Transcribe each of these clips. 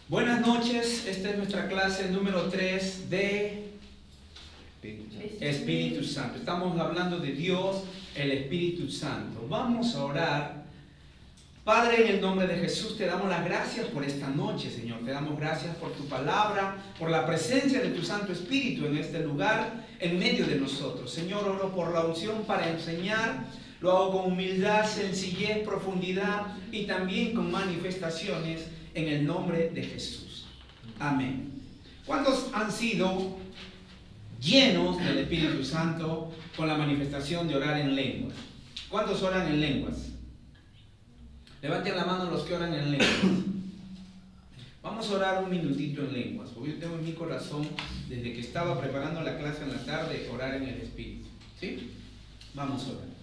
Buenas noches, esta es nuestra clase número 3 de Espíritu Santo. Estamos hablando de Dios, el Espíritu Santo. Vamos a orar. Padre, en el nombre de Jesús te damos las gracias por esta noche, Señor. Te damos gracias por tu palabra, por la presencia de tu Santo Espíritu en este lugar, en medio de nosotros. Señor, oro por la unción para enseñar. Lo hago con humildad, sencillez, profundidad y también con manifestaciones en el nombre de Jesús. Amén. ¿Cuántos han sido llenos del Espíritu Santo con la manifestación de orar en lenguas? ¿Cuántos oran en lenguas? Levanten la mano los que oran en lenguas. Vamos a orar un minutito en lenguas, porque yo tengo en mi corazón, desde que estaba preparando la clase en la tarde, orar en el Espíritu. ¿Sí? Vamos a orar.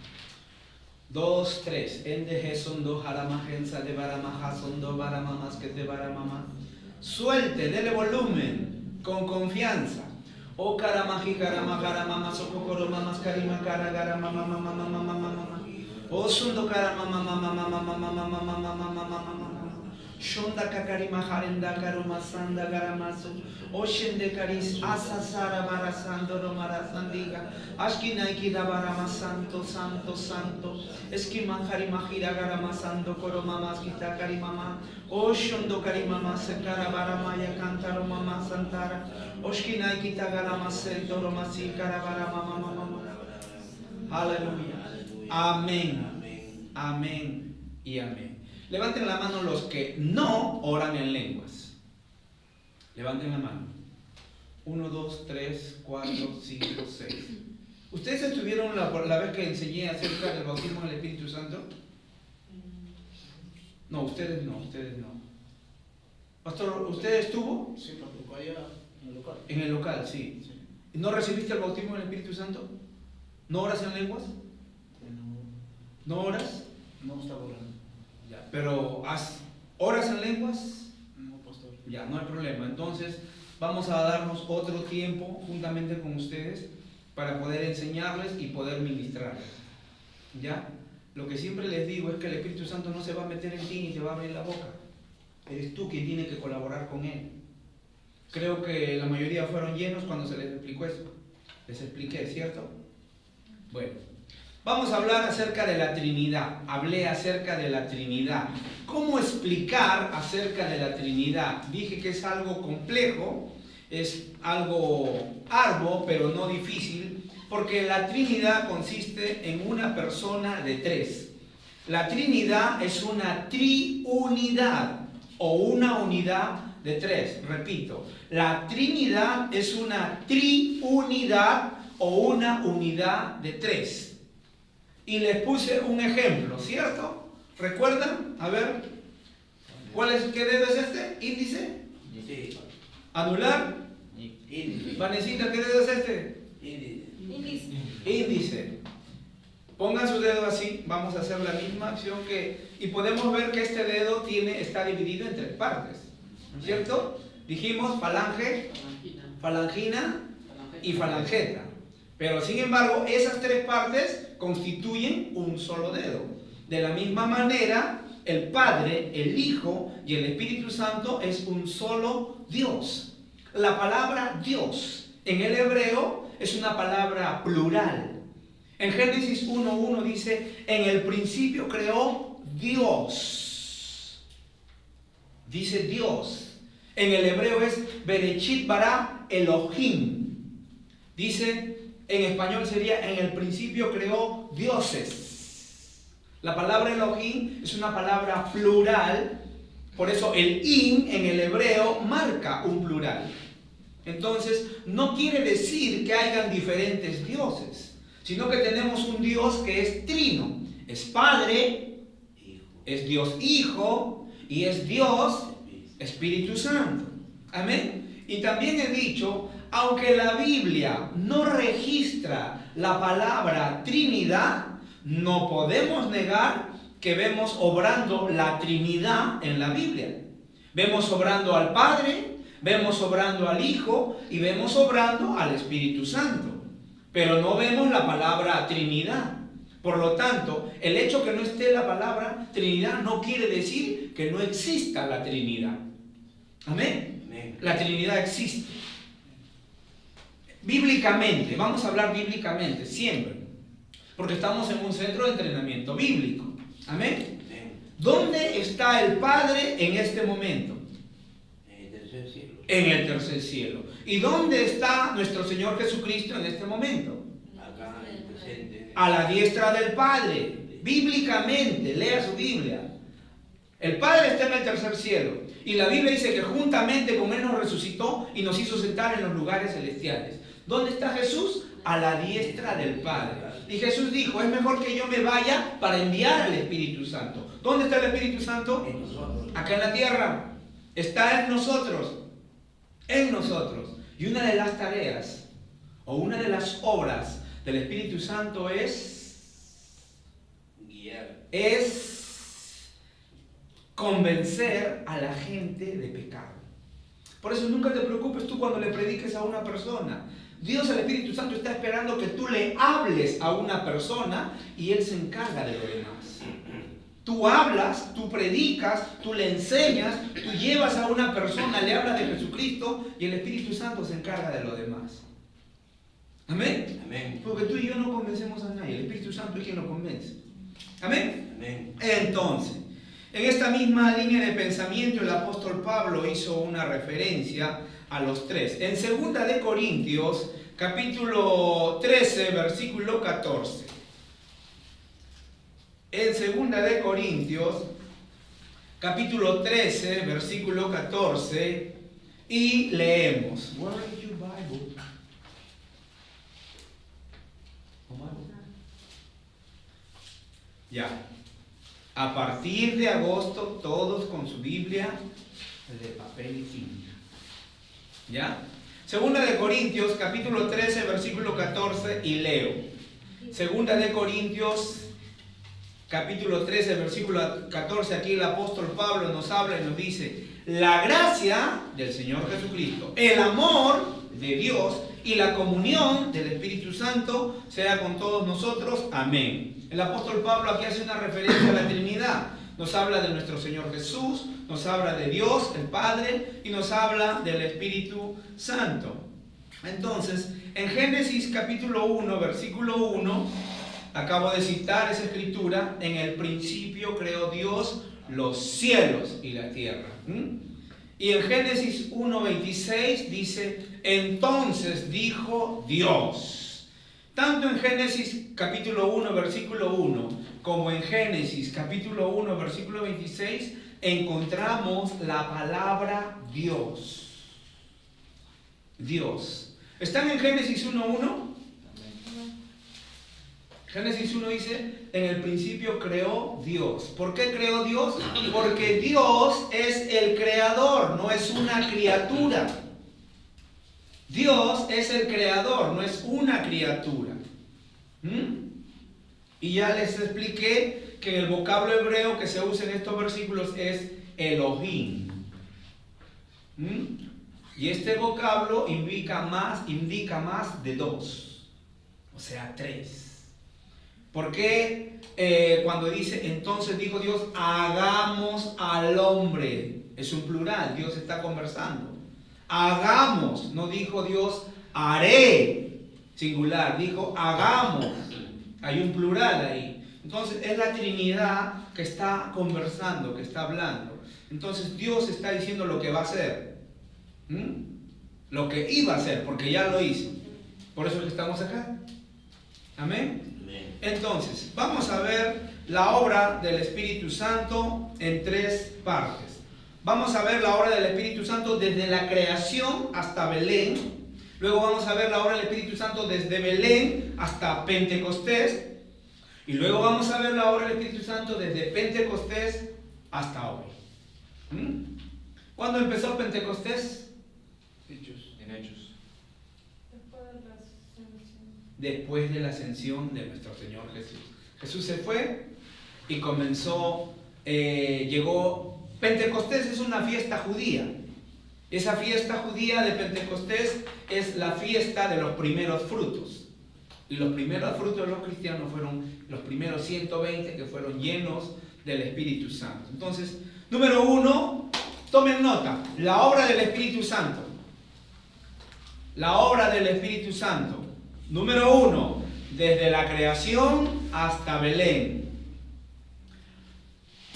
2, 3. Ende Jesús do jaramajensa de baramajason do baramamas que te baramama. Suelte, dele volumen, con confianza. O caramaji caramajara sococoro mamas carima cara gara mama mama mama mama mama. O sundo caramama mama mama mama mama mama mama mama. Shonda kakarima harenda karuma sanda garamaso. Oshende karis asasara barasando romarasandiga. Ashkinaiki da barama santo santo santo. Esquima harima gira garamasando koromamas kita karimama. Oshondo karimama sekara baramaya cantaro mama santara. Oshkinaiki ta garamasento romasi karabarama mama mama. Aleluya. Amén. Amén y amén. Levanten la mano los que no oran en lenguas. Levanten la mano. 1, 2, 3, 4, 5, 6. ¿Ustedes estuvieron la vez que enseñé acerca del bautismo en el Espíritu Santo? No, ustedes no, ustedes no. Pastor, ¿usted estuvo? Sí, pero allá en el local. En el local, sí. Sí. ¿No recibiste el bautismo en el Espíritu Santo? ¿No oras en lenguas? ¿No oras? No está orando. Ya, pero ¿oras en lenguas? No, pastor. Ya, no hay problema. Entonces, vamos a darnos otro tiempo juntamente con ustedes para poder enseñarles y poder ministrarles. ¿Ya? Lo que siempre les digo es que el Espíritu Santo no se va a meter en ti ni te va a abrir la boca. Eres tú quien tiene que colaborar con Él. Creo que la mayoría fueron llenos cuando se les explicó eso. Les expliqué, ¿cierto? Bueno. Vamos a hablar acerca de la Trinidad. Hablé acerca de la Trinidad. ¿Cómo explicar acerca de la Trinidad? Dije que es algo complejo, es algo arduo, pero no difícil, porque la Trinidad consiste en una persona de tres. La Trinidad es una triunidad o una unidad de tres. Repito, la Trinidad es una triunidad o una unidad de tres. Y les puse un ejemplo, ¿cierto? ¿Recuerdan? A ver, ¿qué dedo es este? ¿Índice? Sí. ¿Anular? Índice. Vanesita, ¿qué dedo es este? Índice. Índice. Pongan su dedo así, vamos a hacer la misma acción y podemos ver que este dedo está dividido en tres partes, ¿cierto? Dijimos falange, falangina y falangeta. Pero sin embargo, esas tres partes constituyen un solo dedo. De la misma manera, el Padre, el Hijo y el Espíritu Santo es un solo Dios. La palabra Dios en el hebreo es una palabra plural. En Génesis 1:1 dice, en el principio creó Dios. Dice Dios. En el hebreo es Bereshit bara Elohim. Dice, en español sería, en el principio creó dioses. La palabra Elohim es una palabra plural, por eso el in en el hebreo marca un plural. Entonces, no quiere decir que hayan diferentes dioses, sino que tenemos un Dios que es trino. Es Padre, es Dios Hijo y es Dios Espíritu Santo. Amén. Y también he dicho, aunque la Biblia no registra la palabra Trinidad, no podemos negar que vemos obrando la Trinidad en la Biblia. Vemos obrando al Padre, vemos obrando al Hijo y vemos obrando al Espíritu Santo. Pero no vemos la palabra Trinidad. Por lo tanto, el hecho que no esté la palabra Trinidad no quiere decir que no exista la Trinidad. Amén. Amén. La Trinidad existe. Bíblicamente, vamos a hablar bíblicamente, siempre. Porque estamos en un centro de entrenamiento bíblico. Amén. Amén. ¿Dónde está el Padre en este momento? En el tercer cielo. En el tercer cielo. ¿Y dónde está nuestro Señor Jesucristo en este momento? Acá en el presente. A la diestra del Padre. Bíblicamente, lea su Biblia. El Padre está en el tercer cielo. Y la Biblia dice que juntamente con Él nos resucitó y nos hizo sentar en los lugares celestiales. ¿Dónde está Jesús? A la diestra del Padre. Y Jesús dijo, es mejor que yo me vaya para enviar al Espíritu Santo. ¿Dónde está el Espíritu Santo? En nosotros. Acá en la tierra. Está en nosotros. En nosotros. Y una de las tareas o una de las obras del Espíritu Santo Guiar. es convencer a la gente de pecado. Por eso nunca te preocupes tú cuando le prediques a una persona. Dios, el Espíritu Santo, está esperando que tú le hables a una persona y Él se encarga de lo demás. Tú hablas, tú predicas, tú le enseñas, tú llevas a una persona, le hablas de Jesucristo y el Espíritu Santo se encarga de lo demás. Amén. Amén. Porque tú y yo no convencemos a nadie, el Espíritu Santo es quien lo convence. Amén. Amén. Entonces, en esta misma línea de pensamiento el apóstol Pablo hizo una referencia a los tres. En 2 de Corintios, capítulo 13, versículo 14. En 2 de Corintios, capítulo 13, versículo 14, y leemos. Where is your Bible? Ya. A partir de agosto, todos con su Biblia de papel y tinta. ¿Ya? Segunda de Corintios, capítulo 13, versículo 14, y leo. Segunda de Corintios, capítulo 13, versículo 14, aquí el apóstol Pablo nos habla y nos dice: la gracia del Señor Jesucristo, el amor de Dios y la comunión del Espíritu Santo sea con todos nosotros. Amén. El apóstol Pablo aquí hace una referencia a la Trinidad. Nos habla de nuestro Señor Jesús, nos habla de Dios, el Padre, y nos habla del Espíritu Santo. Entonces, en Génesis capítulo 1, versículo 1, acabo de citar esa escritura: en el principio creó Dios los cielos y la tierra. Y en Génesis 1:26 dice: entonces dijo Dios. Tanto en Génesis capítulo 1, versículo 1, como en Génesis capítulo 1, versículo 26, encontramos la palabra Dios. Dios. ¿Están en Génesis 1:1? Génesis 1 dice: en el principio creó Dios. ¿Por qué creó Dios? Porque Dios es el creador, no es una criatura. Dios es el creador, no es una criatura. Y ya les expliqué que el vocablo hebreo que se usa en estos versículos es Elohim. Y este vocablo indica más de dos, o sea, tres. ¿Por qué cuando dice entonces dijo Dios hagamos al hombre? Es un plural, Dios está conversando. Hagamos, no dijo Dios haré, singular, dijo hagamos. Hay un plural ahí. Entonces es la Trinidad que está conversando, que está hablando. Entonces Dios está diciendo lo que va a hacer. Lo que iba a hacer, porque ya lo hizo. Por eso es que estamos acá. Amén. Amén. Entonces, vamos a ver la obra del Espíritu Santo en tres partes. Vamos a ver la obra del Espíritu Santo desde la creación hasta Belén. Luego vamos a ver la obra del Espíritu Santo desde Belén hasta Pentecostés. Y luego vamos a ver la obra del Espíritu Santo desde Pentecostés hasta hoy. ¿Cuándo empezó Pentecostés? En Hechos. Después de la ascensión de nuestro Señor Jesús. Jesús se fue y comenzó, llegó. Pentecostés es una fiesta judía. Esa fiesta judía de Pentecostés es la fiesta de los primeros frutos. Y los primeros frutos de los cristianos fueron los primeros 120 que fueron llenos del Espíritu Santo. Entonces, número uno, Tomen nota, la obra del Espíritu Santo. La obra del Espíritu Santo. Número 1, desde la creación hasta Belén.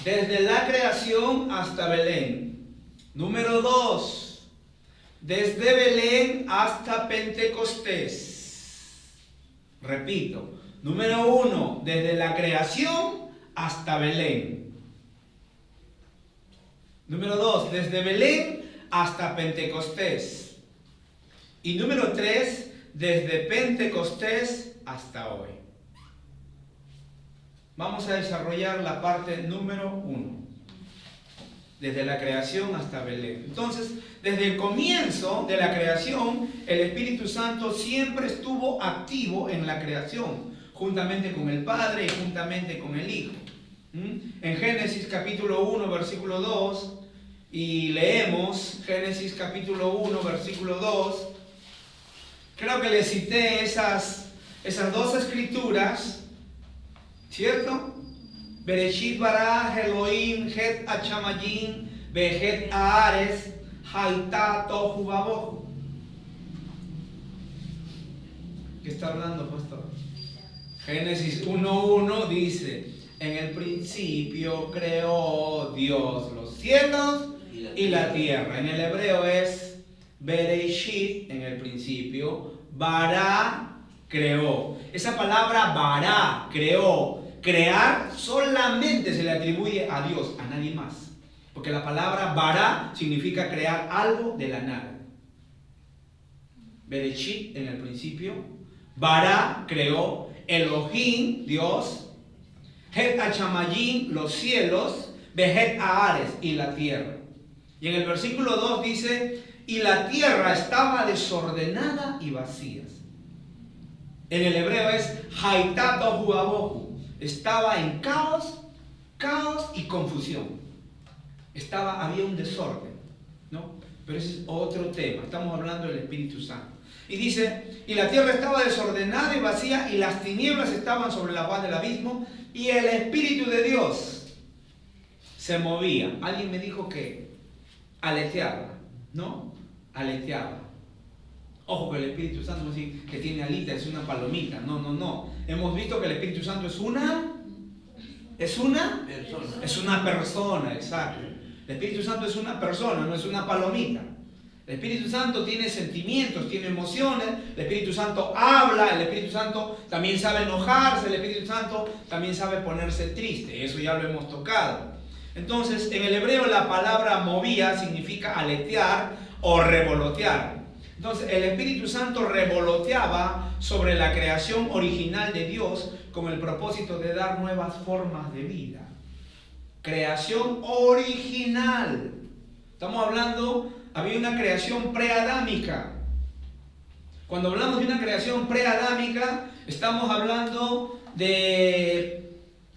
Desde la creación hasta Belén. Número 2, desde Belén hasta Pentecostés. Repito, número 1, desde la creación hasta Belén. Número 2, desde Belén hasta Pentecostés. Y número 3, desde Pentecostés hasta hoy. Vamos a desarrollar la parte número 1. Desde la creación hasta Belén. Entonces, desde el comienzo de la creación, el Espíritu Santo siempre estuvo activo en la creación, juntamente con el Padre y juntamente con el Hijo. En Génesis capítulo 1, versículo 2, y leemos Génesis capítulo 1, versículo 2. Creo que les cité esas dos escrituras, ¿cierto? Bereshit bara Elohim het hachamayim vehet haaretz hayta tohu vabohu. ¿Qué está hablando, pastor? Génesis 1:1 dice: en el principio creó Dios los cielos y la tierra. En el hebreo es Bereshit, en el principio. Bara, creó. Esa palabra bara, creó. Crear solamente se le atribuye a Dios, a nadie más. Porque la palabra bara significa crear algo de la nada. Bereshit, en el principio. Bara, creó. Elohim, Dios. Het hachamayim, los cielos. Vehet haaretz, y la tierra. Y en el versículo 2 dice: y la tierra estaba desordenada y vacía. En el hebreo es hayta tohu vabohu. Estaba en caos y confusión. Había un desorden, ¿no? Pero ese es otro tema. Estamos hablando del Espíritu Santo. Y dice: y la tierra estaba desordenada y vacía, y las tinieblas estaban sobre la faz del abismo, y el Espíritu de Dios se movía. Alguien me dijo que aleteaba, ¿no? Aleteaba. Ojo, que el Espíritu Santo no es decir que tiene alitas, es una palomita. No. Hemos visto que el Espíritu Santo es una persona, exacto. El Espíritu Santo es una persona, no es una palomita. El Espíritu Santo tiene sentimientos, tiene emociones. El Espíritu Santo habla. El Espíritu Santo también sabe enojarse. El Espíritu Santo también sabe ponerse triste. Eso ya lo hemos tocado. Entonces, en el hebreo la palabra movía significa aletear o revolotear. Entonces, el Espíritu Santo revoloteaba sobre la creación original de Dios con el propósito de dar nuevas formas de vida. Creación original. Estamos hablando, había una creación preadámica. Cuando hablamos de una creación preadámica, estamos hablando de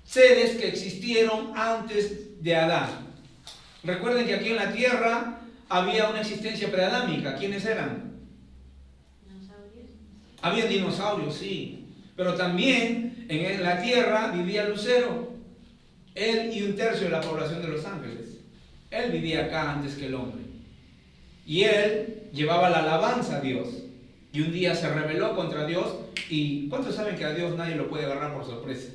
seres que existieron antes de Adán. Recuerden que aquí en la tierra había una existencia preadámica. ¿Quiénes eran? Había dinosaurios, sí. Pero también en la tierra vivía Lucero. Él y 1/3 de la población de Los Ángeles. Él vivía acá antes que el hombre. Y él llevaba la alabanza a Dios. Y un día se rebeló contra Dios. ¿Y cuántos saben que a Dios nadie lo puede agarrar por sorpresa?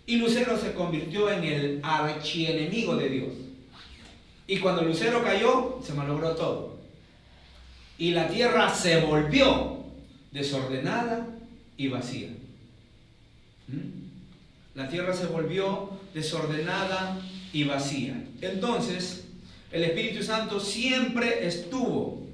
Y Lucero se convirtió en el archienemigo de Dios. Y cuando Lucero cayó, se malogró todo. Y la tierra se volvió desordenada y vacía. La tierra se volvió desordenada y vacía. Entonces, el Espíritu Santo siempre estuvo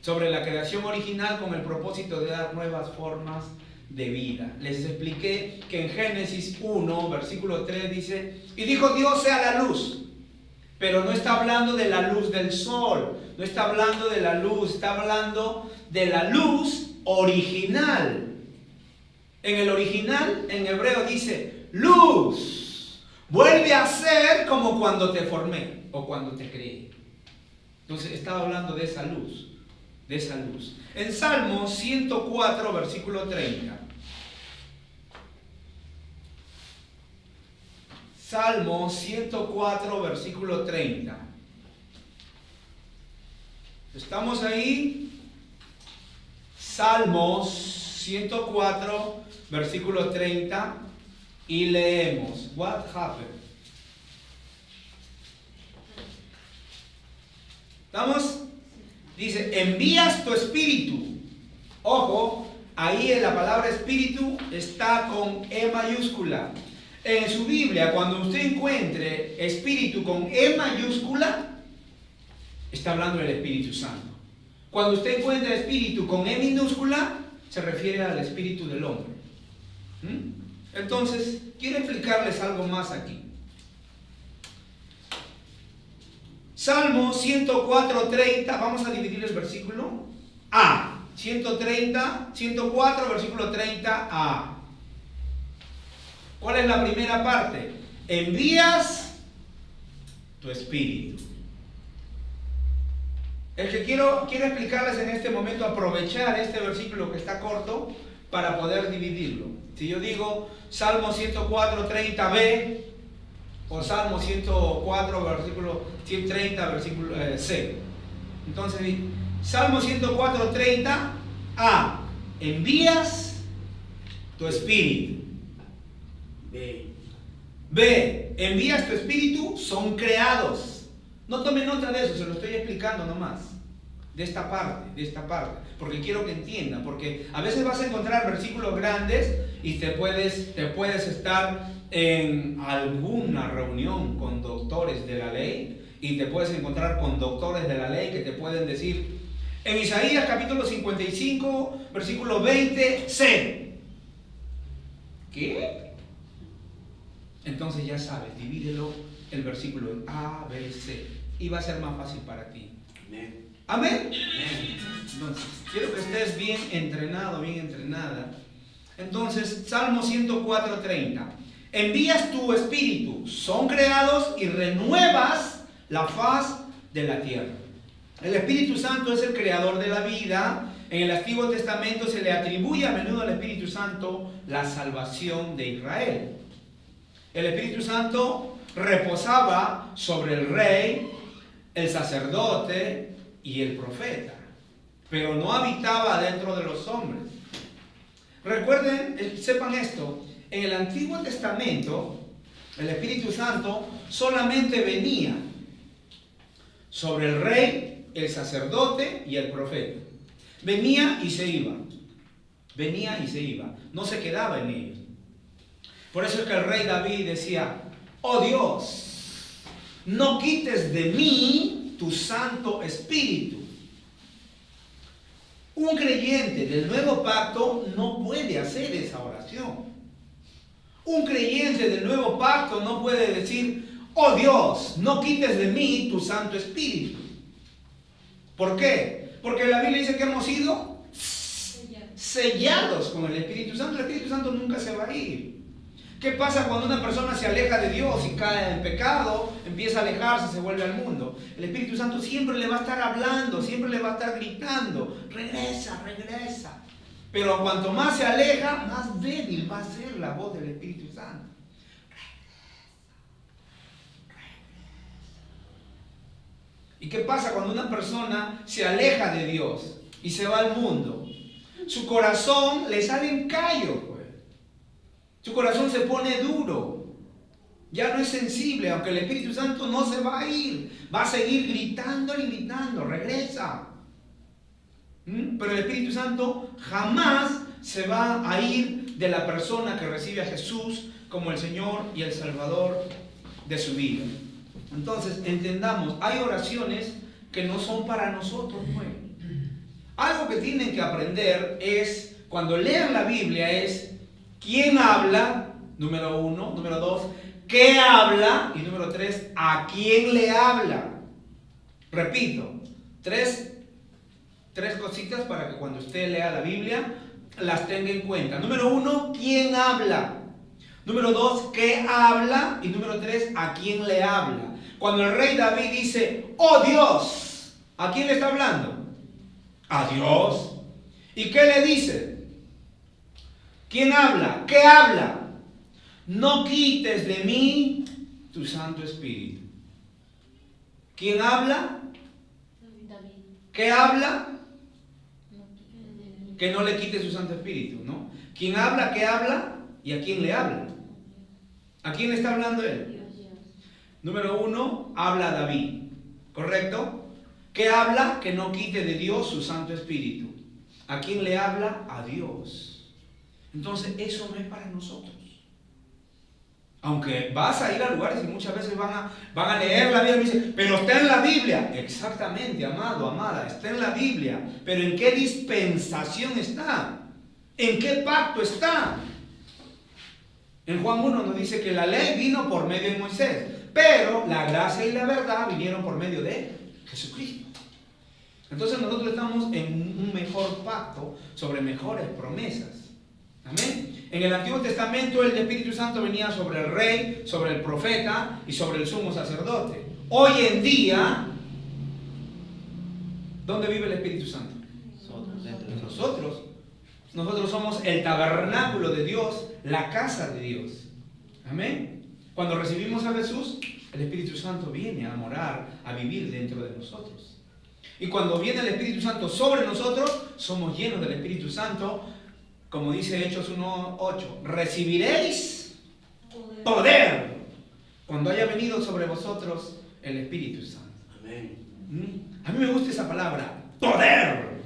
sobre la creación original con el propósito de dar nuevas formas de vida. Les expliqué que en Génesis 1, versículo 3 dice: y dijo Dios sea la luz. Pero no está hablando de la luz del sol, no está hablando de la luz, está hablando de la luz original. En el original, en hebreo dice luz. Vuelve a ser como cuando te formé o cuando te creé. Entonces estaba hablando de esa luz, de esa luz. En Salmo 104, versículo 30. Salmo 104, versículo 30. ¿Estamos ahí? Salmos 104, versículo 30. Y leemos. What happened? ¿Estamos? Dice, envías tu espíritu. Ojo, ahí en la palabra espíritu está con E mayúscula. En su Biblia, cuando usted encuentre espíritu con E mayúscula, está hablando del Espíritu Santo. Cuando usted encuentra espíritu con E minúscula, se refiere al espíritu del hombre. Entonces, quiero explicarles algo más aquí. Salmo 104:30, vamos a dividir el versículo A. 104, versículo 30a. ¿Cuál es la primera parte? Envías tu espíritu. Es que quiero explicarles en este momento, aprovechar este versículo que está corto para poder dividirlo. Si yo digo Salmo 104:30b o Salmo 104, versículo 130, versículo C. Entonces, Salmo 104:30a. Envías tu espíritu. B. Envías tu espíritu, son creados. No tome nota de eso, se lo estoy explicando nomás. De esta parte, porque quiero que entienda, porque a veces vas a encontrar versículos grandes y te puedes estar en alguna reunión con doctores de la ley y te puedes encontrar con doctores de la ley que te pueden decir, en Isaías capítulo 55, versículo 20, C. ¿Qué? Entonces ya sabes, divídelo el versículo en A, B, C y va a ser más fácil para ti. Amén. ¿Amén? Entonces, quiero que estés bien entrenado, bien entrenada. Entonces, Salmo 104:30. Envías tu espíritu, son creados y renuevas la faz de la tierra. El Espíritu Santo es el creador de la vida. En el Antiguo Testamento se le atribuye a menudo al Espíritu Santo la salvación de Israel. El Espíritu Santo reposaba sobre el rey, el sacerdote y el profeta, pero no habitaba dentro de los hombres. Recuerden, sepan esto, en el Antiguo Testamento el Espíritu Santo solamente venía sobre el rey, el sacerdote y el profeta. Venía y se iba, no se quedaba en ellos. Por eso es que el rey David decía, oh Dios, no quites de mí tu Santo Espíritu. Un creyente del nuevo pacto no puede hacer esa oración. Un creyente del nuevo pacto no puede decir, oh Dios, no quites de mí tu Santo Espíritu. ¿Por qué? Porque la Biblia dice que hemos sido sellados con el Espíritu Santo. El Espíritu Santo nunca se va a ir. ¿Qué pasa cuando una persona se aleja de Dios y cae en pecado, empieza a alejarse, se vuelve al mundo? El Espíritu Santo siempre le va a estar hablando, siempre le va a estar gritando, regresa, regresa. Pero cuanto más se aleja, más débil va a ser la voz del Espíritu Santo. ¿Y qué pasa cuando una persona se aleja de Dios y se va al mundo? Su corazón le sale en callo, pues. Su corazón se pone duro. Ya no es sensible, aunque el Espíritu Santo no se va a ir. Va a seguir gritando y gritando, regresa. Pero el Espíritu Santo jamás se va a ir de la persona que recibe a Jesús como el Señor y el Salvador de su vida. Entonces, entendamos, hay oraciones que no son para nosotros, pues. Algo que tienen que aprender es, cuando lean la Biblia, es quién habla, número 1, número 2, qué habla, y número 3, a quién le habla. Repito, tres cositas para que cuando usted lea la Biblia las tenga en cuenta. Número 1, quién habla. Número 2, qué habla. Y número 3, a quién le habla. Cuando el rey David dice, oh Dios, ¿a quién le está hablando? A Dios. ¿Y qué le dice? ¿Quién habla? ¿Qué habla? No quites de mí tu Santo Espíritu. ¿Quién habla? David. ¿Qué habla? Que no le quite su Santo Espíritu, ¿no? ¿Quién habla? ¿Qué habla? ¿Y a quién le habla? ¿A quién le está hablando él? Número 1, habla David, ¿correcto? ¿Qué habla? Que no quite de Dios su Santo Espíritu. ¿A quién le habla? A Dios. Entonces, eso no es para nosotros. Aunque vas a ir a lugares y muchas veces van a leer la Biblia y dicen, pero está en la Biblia. Exactamente, amado, amada, está en la Biblia. Pero ¿en qué dispensación está? ¿En qué pacto está? En Juan 1 nos dice que la ley vino por medio de Moisés, pero la gracia y la verdad vinieron por medio de Jesucristo. Entonces nosotros estamos en un mejor pacto sobre mejores promesas. Amén. En el Antiguo Testamento el Espíritu Santo venía sobre el rey, sobre el profeta y sobre el sumo sacerdote. Hoy en día, ¿dónde vive el Espíritu Santo? En nosotros. Nosotros somos el tabernáculo de Dios, la casa de Dios. Amén. Cuando recibimos a Jesús, el Espíritu Santo viene a morar, a vivir dentro de nosotros. Y cuando viene el Espíritu Santo sobre nosotros, somos llenos del Espíritu Santo. Como dice Hechos 1:8, recibiréis poder cuando haya venido sobre vosotros el Espíritu Santo. Amén. A mí me gusta esa palabra, poder.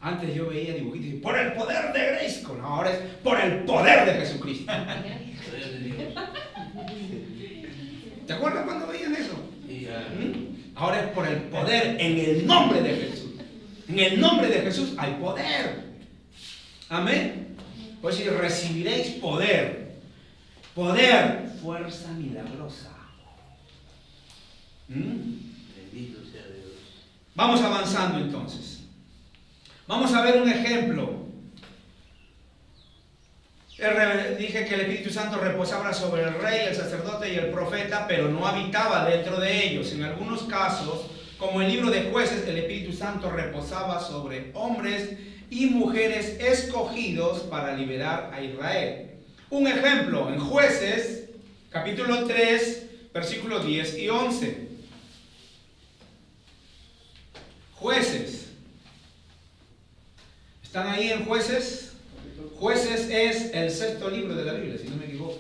Antes yo veía dibujitos y por el poder de Grayskull, no, ahora es por el poder de Jesucristo. Poder de Dios. ¿Te acuerdas cuando veían eso? Sí, Ahora es por el poder en el nombre de Jesús. En el nombre de Jesús hay poder. Amén. Pues si recibiréis poder. Poder, fuerza milagrosa. Bendito sea Dios. Vamos avanzando entonces. Vamos a ver un ejemplo. Dije que el Espíritu Santo reposaba sobre el rey, el sacerdote y el profeta, pero no habitaba dentro de ellos. En algunos casos, como el libro de Jueces, el Espíritu Santo reposaba sobre hombres y mujeres escogidos para liberar a Israel. Un ejemplo, en Jueces, capítulo 3, versículos 10 y 11. Jueces. ¿Están ahí en Jueces? Jueces es el 6º libro de la Biblia, si no me equivoco.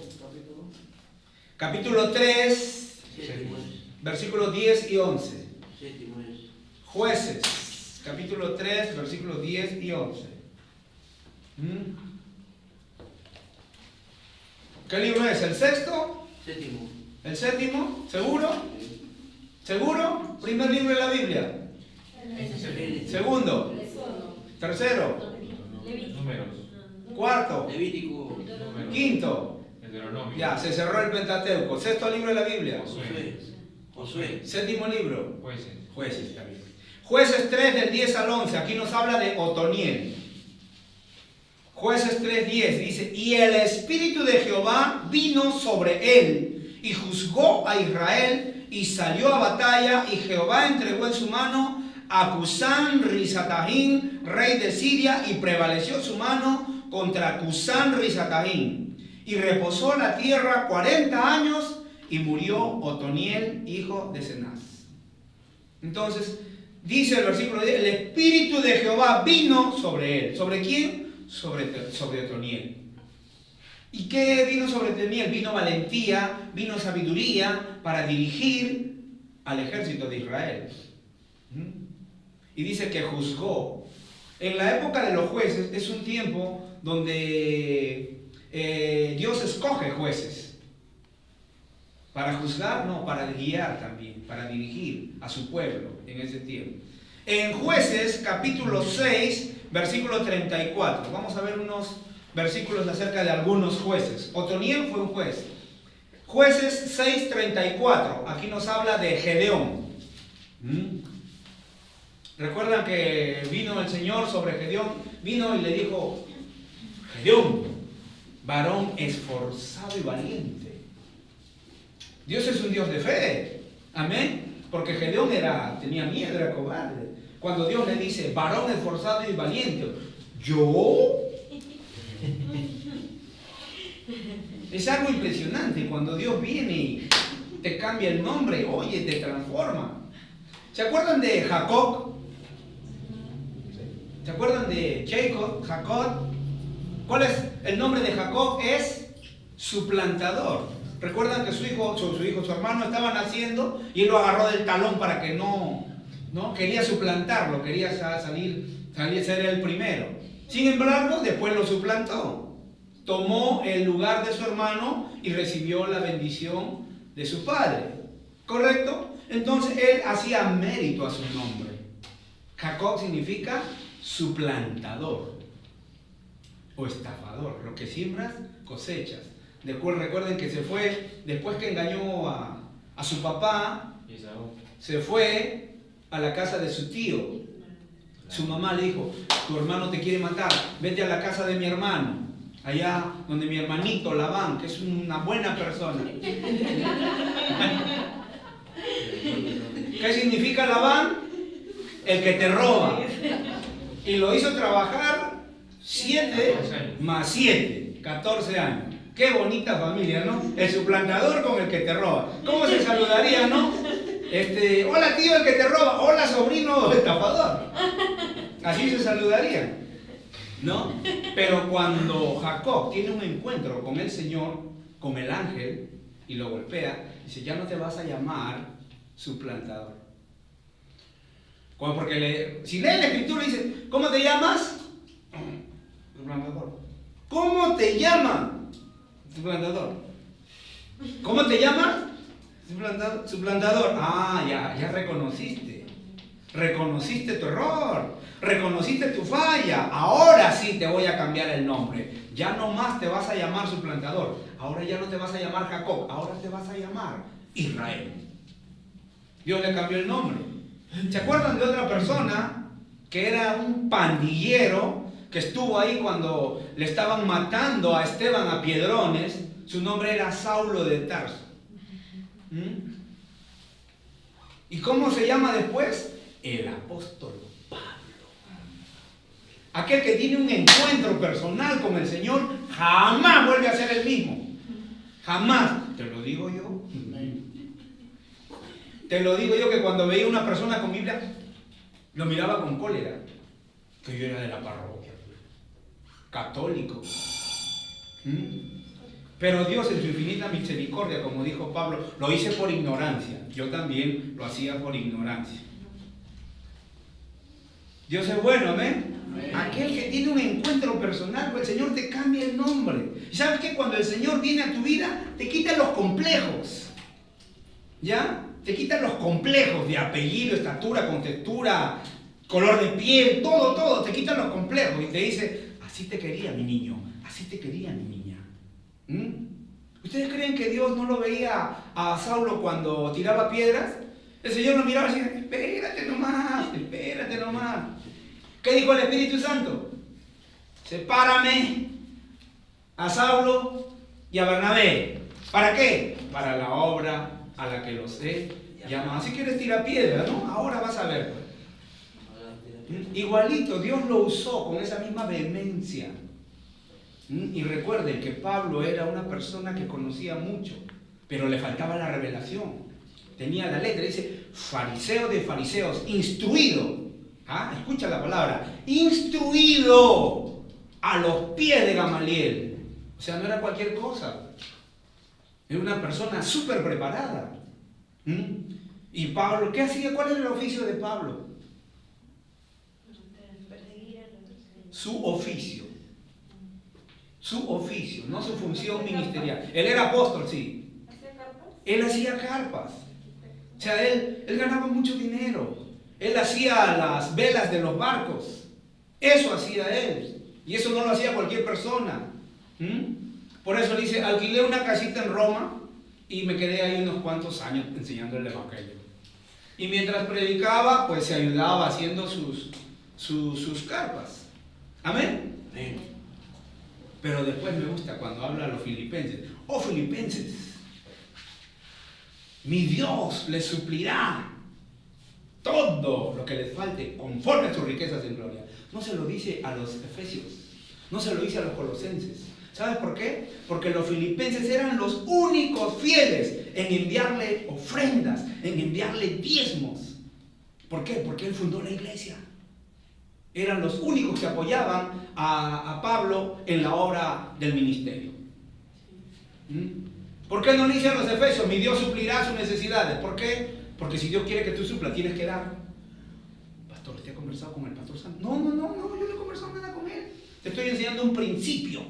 Capítulo 3, Séptimo es. versículos 10 y 11. Séptimo es. Jueces, capítulo 3, versículos 10 y 11. ¿Qué libro es? ¿El 6º? Séptimo. ¿El 7º? ¿Seguro? ¿Seguro? Primer libro de la Biblia. Segundo. Tercero. Números. Cuarto. Levítico. Quinto. Deuteronomio. Ya, se cerró el Pentateuco. 6º libro de la Biblia. Josué. Josué. 7º libro. Jueces. Jueces también. Jueces 3 del 10 al 11. Aquí nos habla de Otoniel. Jueces 3:10 dice, y el Espíritu de Jehová vino sobre él y juzgó a Israel y salió a batalla y Jehová entregó en su mano a Cusán-Risataín, rey de Siria, y prevaleció su mano contra Cusán-Risataín. Y reposó la tierra 40 años y murió Otoniel, hijo de Cenaz. Entonces, dice el versículo 10, el Espíritu de Jehová vino sobre él. ¿Sobre quién? Sobre Otoniel. ¿Y qué vino sobre Otoniel? Vino valentía, vino sabiduría para dirigir al ejército de Israel. Y dice que juzgó. En la época de los jueces es un tiempo donde Dios escoge jueces. Para juzgar, no, para guiar también, para dirigir a su pueblo en ese tiempo. En Jueces, capítulo 6, versículo 34. Vamos a ver unos versículos acerca de algunos jueces. Otoniel fue un juez. Jueces 6:34. Aquí nos habla de Gedeón. ¿Recuerdan que vino el Señor sobre Gedeón? Vino y le dijo, Gedeón, varón esforzado y valiente. Dios es un Dios de fe. Amén. Porque Gedeón tenía miedo, era cobarde. Cuando Dios le dice, varón esforzado y valiente, ¿yo? Es algo impresionante cuando Dios viene te cambia el nombre, oye, te transforma. ¿Se acuerdan de Jacob? ¿Se acuerdan de Jacob? ¿Cuál es el nombre de Jacob? Es suplantador. ¿Recuerdan que su hermano estaba naciendo y él lo agarró del talón para que no quería suplantarlo, quería salir ser el primero? Sin embargo, después lo suplantó. Tomó el lugar de su hermano y recibió la bendición de su padre. ¿Correcto? Entonces él hacía mérito a su nombre. Jacob significa suplantador o estafador. Lo que siembras, cosechas. Recuerden que se fue, después que engañó a su papá, se fue a la casa de su tío. Su mamá le dijo, tu hermano te quiere matar, vete a la casa de mi hermano, allá donde mi hermanito Labán, que es una buena persona. ¿Qué significa Labán? El que te roba. Y lo hizo trabajar 7 más 7, 14 años. Qué bonita familia, ¿no? El suplantador con el que te roba. ¿Cómo se saludaría, no? Hola tío, el que te roba. Hola sobrino estafador. Así se saludarían, ¿no? Pero cuando Jacob tiene un encuentro con el Señor, con el ángel, y lo golpea, dice, ya no te vas a llamar suplantador. Porque si lee la escritura dice, ¿cómo te llamas? Suplantador. ¿Cómo te llaman? Suplantador. ¿Cómo te llamas? Suplantador. Ah, ya reconociste. Reconociste tu error. Reconociste tu falla. Ahora sí te voy a cambiar el nombre. Ya no más te vas a llamar suplantador. Ahora ya no te vas a llamar Jacob. Ahora te vas a llamar Israel. Dios le cambió el nombre. ¿Se acuerdan de otra persona que era un pandillero que estuvo ahí cuando le estaban matando a Esteban a piedrones? Su nombre era Saulo de Tarso. ¿Y cómo se llama después? El apóstol Pablo. Aquel que tiene un encuentro personal con el Señor jamás vuelve a ser el mismo. Jamás. Te lo digo yo. Te lo digo yo, que cuando veía una persona con Biblia, lo miraba con cólera. Que yo era de la parroquia, católico. Pero Dios en su infinita misericordia, como dijo Pablo, lo hice por ignorancia. Yo también lo hacía por ignorancia. Dios es bueno, ¿amén? Aquel que tiene un encuentro personal con el Señor te cambia el nombre. ¿Y sabes qué? Cuando el Señor viene a tu vida, te quita los complejos. ¿Ya? Te quitan los complejos de apellido, estatura, contextura, color de piel, todo, te quitan los complejos y te dice, así te quería mi niño, así te quería mi niña. ¿Ustedes creen que Dios no lo veía a Saulo cuando tiraba piedras? El Señor lo miraba y decía, espérate nomás. ¿Qué dijo el Espíritu Santo? Sepárame a Saulo y a Bernabé. ¿Para qué? Para la obra a la que los he llamado. Si quieres tirar piedra, ¿no? Ahora vas a ver. Igualito, Dios lo usó con esa misma vehemencia. Y recuerden que Pablo era una persona que conocía mucho, pero le faltaba la revelación. Tenía la letra, dice, fariseo de fariseos, instruido. Escucha la palabra, instruido a los pies de Gamaliel. O sea, no era cualquier cosa. Era una persona súper preparada. Y Pablo, ¿qué hacía? ¿Cuál era el oficio de Pablo? Su oficio. Su oficio, no su función ministerial. Él era apóstol, sí. Él hacía carpas. O sea, él ganaba mucho dinero. Él hacía las velas de los barcos. Eso hacía él. Y eso no lo hacía cualquier persona. Por eso dice, alquilé una casita en Roma y me quedé ahí unos cuantos años enseñando el evangelio. Y mientras predicaba, pues se ayudaba haciendo sus carpas. Amén. Amén. Pero después me gusta cuando habla a los filipenses. Oh filipenses, mi Dios les suplirá todo lo que les falte conforme a sus riquezas en gloria. No se lo dice a los efesios, no se lo dice a los colosenses, ¿Sabes por qué? Porque los filipenses eran los únicos fieles en enviarle ofrendas, en enviarle diezmos. ¿Por qué? Porque él fundó la iglesia. Eran los únicos que apoyaban a Pablo en la obra del ministerio. ¿Por qué no le dicen a los efesios, mi Dios suplirá sus necesidades? ¿Por qué? Porque si Dios quiere que tú suplas, tienes que dar. Pastor, ¿usted ha conversado con el pastor Santo? No, yo no he conversado nada con él. Te estoy enseñando un principio.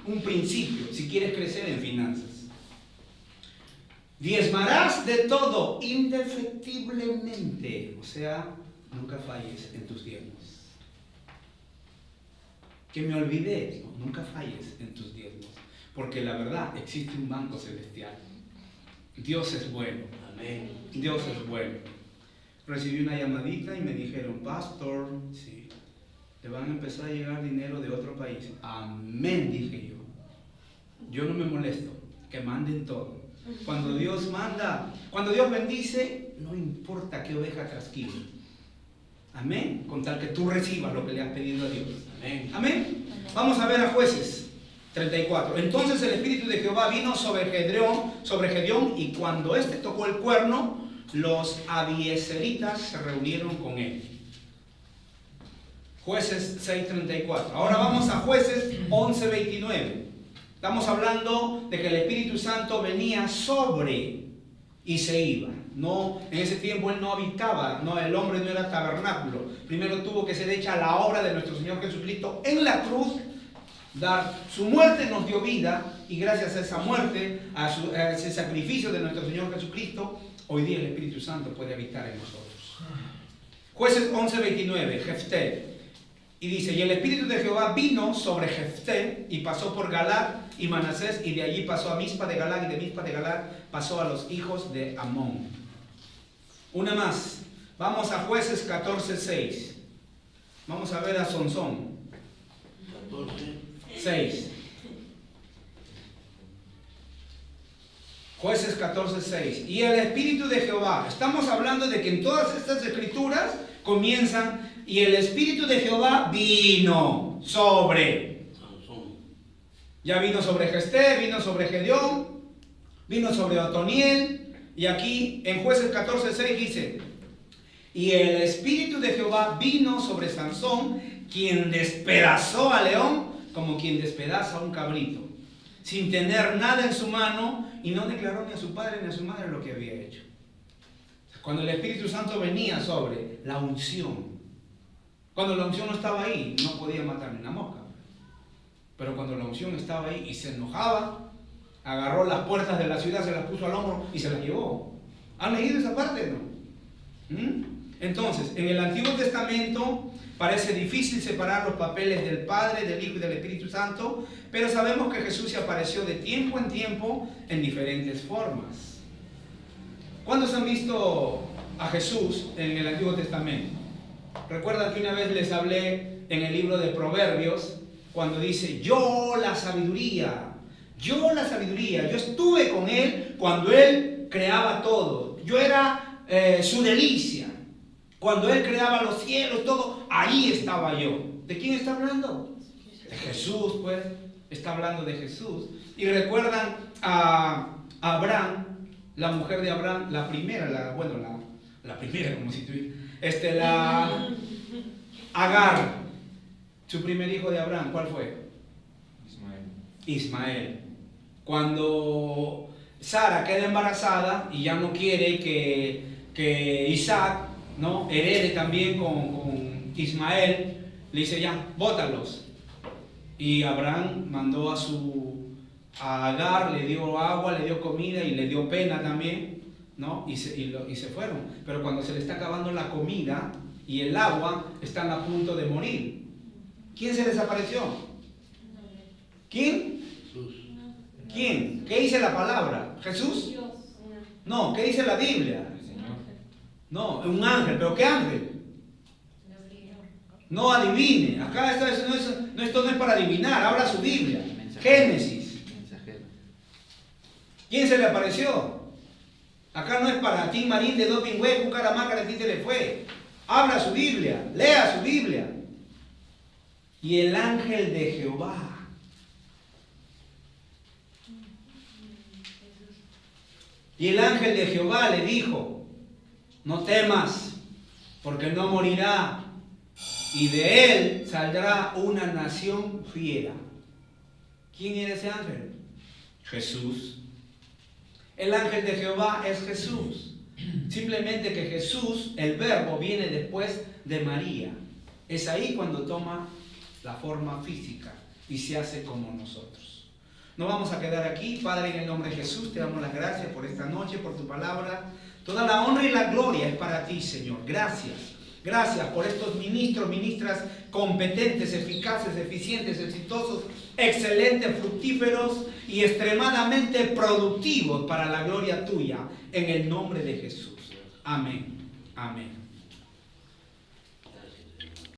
Un principio, si quieres crecer en finanzas. Diezmarás de todo, indefectiblemente. O sea, nunca falles en tus diezmos. Que me olvidé, digo, nunca falles en tus diezmos. Porque la verdad, existe un banco celestial. Dios es bueno. Amén. Dios es bueno. Recibí una llamadita y me dijeron, pastor, sí, le van a empezar a llegar dinero de otro país. Amén, dije yo. Yo no me molesto, que manden todo. Cuando Dios manda, cuando Dios bendice, no importa qué oveja trasquile. Amén, con tal que tú recibas lo que le has pedido a Dios. Amén. Amén. Vamos a ver a Jueces 34. Entonces el Espíritu de Jehová vino sobre Gedeón, y cuando éste tocó el cuerno, los abiezeritas se reunieron con él. Jueces 6:34. Ahora vamos a Jueces 11:29. Estamos hablando de que el Espíritu Santo venía sobre y se iba. No, en ese tiempo él no habitaba, no, el hombre no era tabernáculo. Primero tuvo que ser hecha la obra de nuestro Señor Jesucristo en la cruz. Su muerte nos dio vida, y gracias a esa muerte, a ese sacrificio de nuestro Señor Jesucristo, hoy día el Espíritu Santo puede habitar en nosotros. Jueces 11:29, Jefté. Y dice, y el Espíritu de Jehová vino sobre Jefté, y pasó por Galaad y Manasés, y de allí pasó a Mizpa de Galaad, y de Mizpa de Galaad pasó a los hijos de Amón. Una más. Vamos a Jueces 14:6. Vamos a ver a Sansón. 6. Jueces 14:6. Y el Espíritu de Jehová. Estamos hablando de que en todas estas escrituras comienzan, y el Espíritu de Jehová vino sobre. Ya vino sobre Jefté, vino sobre Gedeón, vino sobre Otoniel. Y aquí en Jueces 14:6 dice, y el Espíritu de Jehová vino sobre Sansón, quien despedazó al león como quien despedaza a un cabrito, sin tener nada en su mano, y no declaró ni a su padre ni a su madre lo que había hecho. Cuando el Espíritu Santo venía sobre la unción, cuando la unción no estaba ahí, no podía matar ni una mosca. Pero cuando la unción estaba ahí y se enojaba, agarró las puertas de la ciudad, se las puso al hombro y se las llevó. ¿Han leído esa parte? ¿No? Entonces, en el Antiguo Testamento parece difícil separar los papeles del Padre, del Hijo y del Espíritu Santo, pero sabemos que Jesús se apareció de tiempo en tiempo en diferentes formas. ¿Cuántos han visto a Jesús en el Antiguo Testamento? Recuerdan que una vez les hablé en el libro de Proverbios, cuando dice, yo la sabiduría, yo estuve con él cuando él creaba todo, yo era su delicia. Cuando él creaba los cielos, todo, ahí estaba yo. ¿De quién está hablando? De Jesús, pues. Está hablando de Jesús. Y recuerdan a Abraham, la mujer de Abraham, la primera, como si tuviera, Agar, su primer hijo de Abraham, ¿cuál fue? Ismael. Cuando Sara queda embarazada y ya no quiere que Isaac, ¿no?, herede también con Ismael, le dice, ya, bótalos. Y Abraham mandó a Agar, le dio agua, le dio comida y le dio pena también, ¿no? Y se fueron. Pero cuando se le está acabando la comida y el agua, están a punto de morir. ¿Quién se les apareció? ¿Quién? Jesús. ¿Quién? ¿Qué dice la palabra? ¿Jesús? No, ¿qué dice la Biblia? No, un ángel. ¿Pero qué ángel? No adivine. Acá esto no es para adivinar. Abra su Biblia. Génesis. ¿Quién se le apareció? Acá no es para Tim Marín de Dopingüe, un caramácara, ti te le fue. Abra su Biblia. Lea su Biblia. Y el ángel de Jehová Y el ángel de Jehová le dijo, no temas, porque no morirá, y de él saldrá una nación fiera. ¿Quién era ese ángel? Jesús. El ángel de Jehová es Jesús. Simplemente que Jesús, el verbo, viene después de María. Es ahí cuando toma la forma física y se hace como nosotros. No vamos a quedar aquí. Padre, en el nombre de Jesús, te damos las gracias por esta noche, por tu palabra. Toda la honra y la gloria es para ti, Señor. Gracias. Gracias por estos ministros, ministras competentes, eficaces, eficientes, exitosos, excelentes, fructíferos y extremadamente productivos para la gloria tuya. En el nombre de Jesús. Amén. Amén.